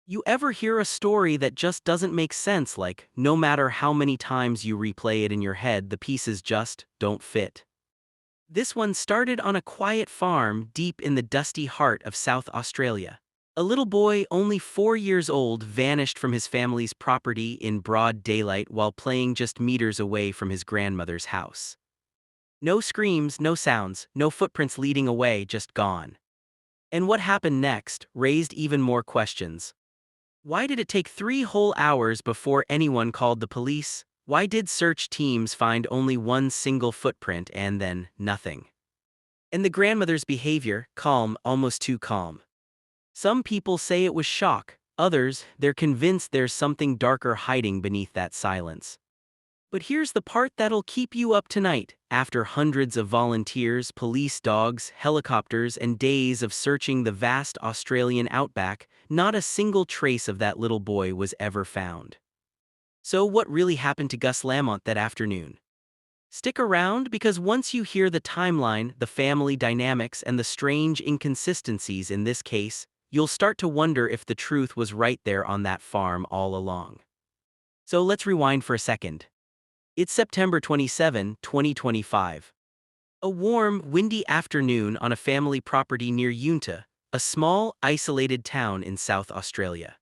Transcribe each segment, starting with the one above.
You ever hear a story that just doesn't make sense, like, no matter how many times you replay it in your head, the pieces just don't fit? This one started on a quiet farm deep in the dusty heart of South Australia. A little boy, only 4 years old, vanished from his family's property in broad daylight while playing just meters away from his grandmother's house. No screams, no sounds, no footprints leading away, just gone. And what happened next raised even more questions. Why did it take 3 whole hours before anyone called the police? Why did search teams find only one single footprint and then nothing? And the grandmother's behavior, calm, almost too calm. Some people say it was shock, others, they're convinced there's something darker hiding beneath that silence. But here's the part that'll keep you up tonight. After hundreds of volunteers, police dogs, helicopters, and days of searching the vast Australian outback, not a single trace of that little boy was ever found. So what really happened to Gus Lamont that afternoon? Stick around, because once you hear the timeline, the family dynamics, and the strange inconsistencies in this case, you'll start to wonder if the truth was right there on that farm all along. So let's rewind for a second. It's September 27, 2025. A warm, windy afternoon on a family property near Yunta, a small, isolated town in South Australia.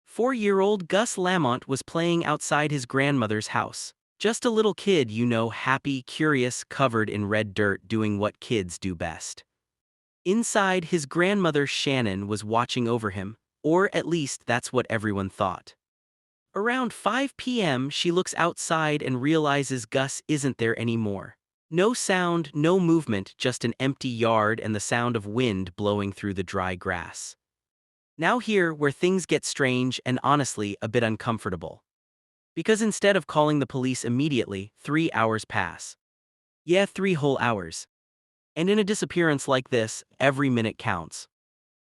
4-year-old Gus Lamont was playing outside his grandmother's house. Just a little kid, happy, curious, covered in red dirt, doing what kids do best. Inside, his grandmother Shannon was watching over him, or at least that's what everyone thought. Around 5 p.m., she looks outside and realizes Gus isn't there anymore. No sound, no movement, just an empty yard and the sound of wind blowing through the dry grass. Now here, where things get strange and honestly a bit uncomfortable. Because instead of calling the police immediately, 3 hours pass. Yeah, 3 whole hours. And in a disappearance like this, every minute counts.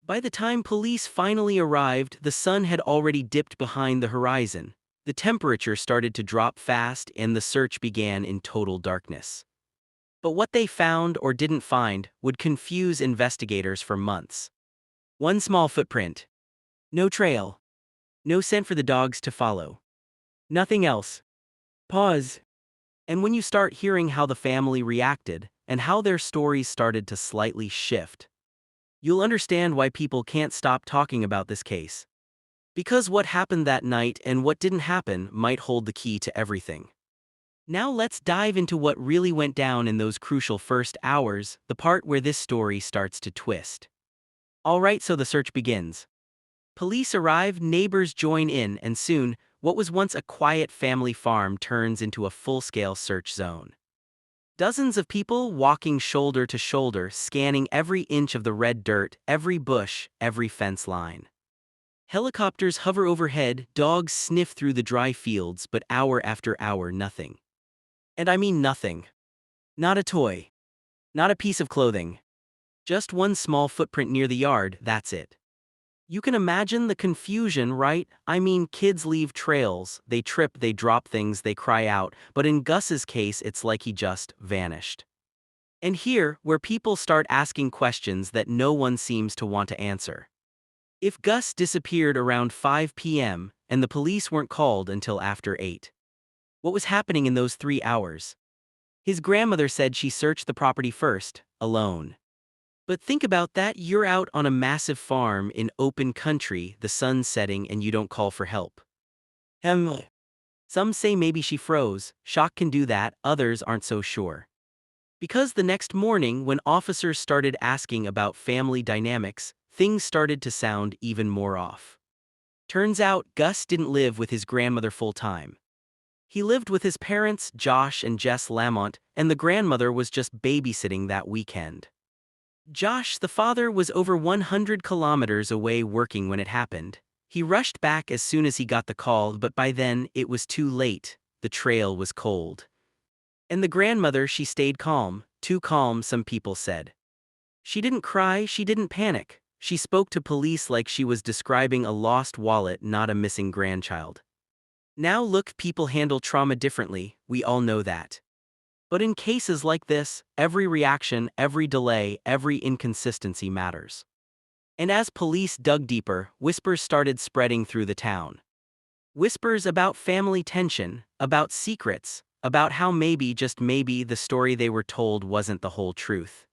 By the time police finally arrived, the sun had already dipped behind the horizon. The temperature started to drop fast and the search began in total darkness. But what they found or didn't find would confuse investigators for months. One small footprint. No trail. No scent for the dogs to follow. Nothing else. Pause. And when you start hearing how the family reacted and how their stories started to slightly shift, you'll understand why people can't stop talking about this case. Because what happened that night and what didn't happen might hold the key to everything. Now let's dive into what really went down in those crucial first hours, the part where this story starts to twist. Alright, so the search begins. Police arrive, neighbors join in, and soon, what was once a quiet family farm turns into a full-scale search zone. Dozens of people walking shoulder to shoulder, scanning every inch of the red dirt, every bush, every fence line. Helicopters hover overhead, dogs sniff through the dry fields, but hour after hour, nothing. And I mean nothing. Not a toy. Not a piece of clothing. Just one small footprint near the yard, that's it. You can imagine the confusion, right? I mean, kids leave trails, they trip, they drop things, they cry out, but in Gus's case, it's like he just vanished. And here, where people start asking questions that no one seems to want to answer. If Gus disappeared around 5 p.m. and the police weren't called until after 8, what was happening in those 3 hours? His grandmother said she searched the property first, alone. But think about that, you're out on a massive farm in open country, the sun's setting, and you don't call for help. Some say maybe she froze, shock can do that, others aren't so sure. Because the next morning, when officers started asking about family dynamics, things started to sound even more off. Turns out, Gus didn't live with his grandmother full-time. He lived with his parents, Josh and Jess Lamont, and the grandmother was just babysitting that weekend. Josh, the father, was over 100 kilometers away working when it happened. He rushed back as soon as he got the call, but by then, it was too late. The trail was cold. And the grandmother, she stayed calm, too calm, some people said. She didn't cry, she didn't panic. She spoke to police like she was describing a lost wallet, not a missing grandchild. Now look, people handle trauma differently, we all know that. But in cases like this, every reaction, every delay, every inconsistency matters. And as police dug deeper, whispers started spreading through the town. Whispers about family tension, about secrets, about how maybe, just maybe, the story they were told wasn't the whole truth.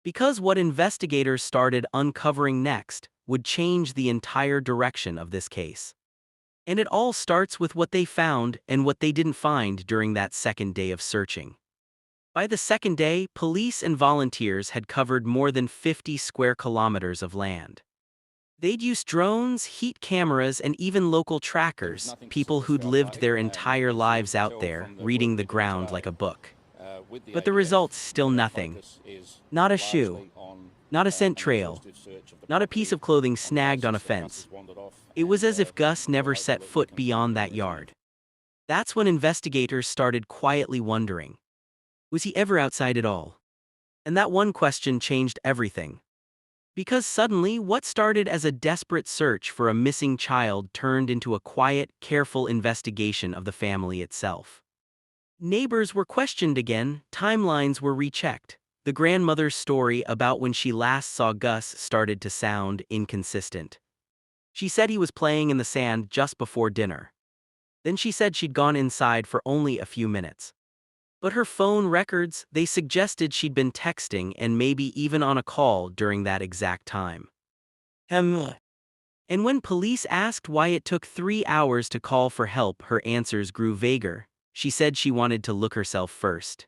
Because what investigators started uncovering next would change the entire direction of this case. And it all starts with what they found and what they didn't find during that second day of searching. By the second day, police and volunteers had covered more than 50 square kilometers of land. They'd used drones, heat cameras, and even local trackers, people who'd lived their entire lives out there, reading the ground like a book. But the results still nothing. Not a shoe. Not a scent trail. Not a piece of clothing snagged on a fence. It was as if Gus never set foot beyond that yard. That's when investigators started quietly wondering, was he ever outside at all? And that one question changed everything. Because suddenly, what started as a desperate search for a missing child turned into a quiet, careful investigation of the family itself. Neighbors were questioned again, timelines were rechecked. The grandmother's story about when she last saw Gus started to sound inconsistent. She said he was playing in the sand just before dinner. Then she said she'd gone inside for only a few minutes. But her phone records, they suggested she'd been texting and maybe even on a call during that exact time. And when police asked why it took 3 hours to call for help, her answers grew vaguer. She said she wanted to look herself first.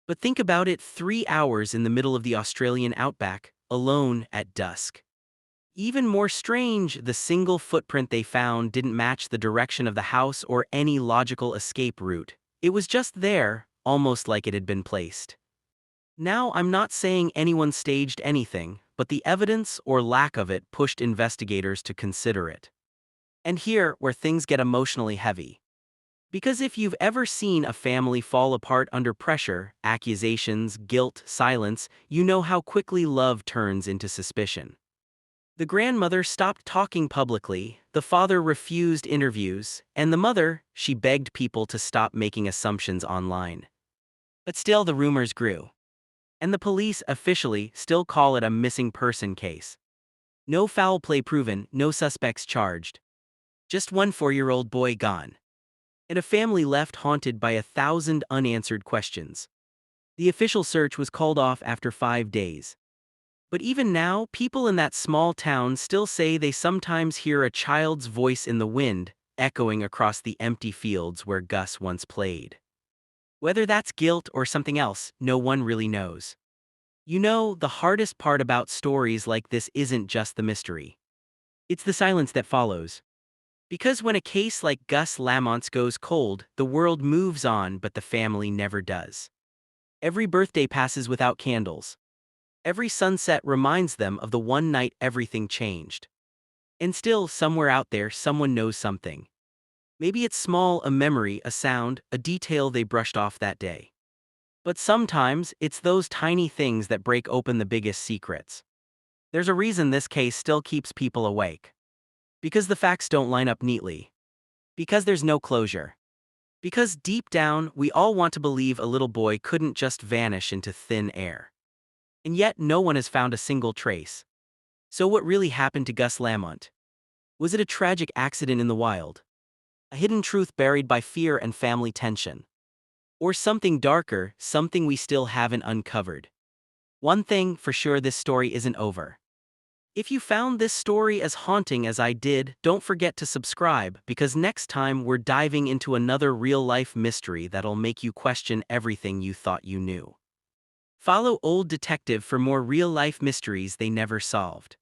But think about it, 3 hours in the middle of the Australian outback, alone at dusk. Even more strange, the single footprint they found didn't match the direction of the house or any logical escape route. It was just there, almost like it had been placed. Now, I'm not saying anyone staged anything, but the evidence, or lack of it, pushed investigators to consider it. And here, where things get emotionally heavy. Because if you've ever seen a family fall apart under pressure, accusations, guilt, silence, you know how quickly love turns into suspicion. The grandmother stopped talking publicly, the father refused interviews, and the mother, she begged people to stop making assumptions online. But still the rumors grew. And the police officially still call it a missing person case. No foul play proven, no suspects charged. Just one 4-year-old boy gone. And a family left haunted by 1,000 unanswered questions. The official search was called off after 5 days. But even now, people in that small town still say they sometimes hear a child's voice in the wind, echoing across the empty fields where Gus once played. Whether that's guilt or something else, no one really knows. You know, the hardest part about stories like this isn't just the mystery. It's the silence that follows. Because when a case like Gus Lamont's goes cold, the world moves on, but the family never does. Every birthday passes without candles. Every sunset reminds them of the one night everything changed. And still, somewhere out there, someone knows something. Maybe it's small, a memory, a sound, a detail they brushed off that day. But sometimes, it's those tiny things that break open the biggest secrets. There's a reason this case still keeps people awake. Because the facts don't line up neatly. Because there's no closure. Because deep down, we all want to believe a little boy couldn't just vanish into thin air. And yet, no one has found a single trace. So what really happened to Gus Lamont? Was it a tragic accident in the wild? A hidden truth buried by fear and family tension? Or something darker, something we still haven't uncovered? One thing for sure, this story isn't over. If you found this story as haunting as I did, don't forget to subscribe, because next time we're diving into another real-life mystery that'll make you question everything you thought you knew. Follow Old Detective for more real-life mysteries they never solved.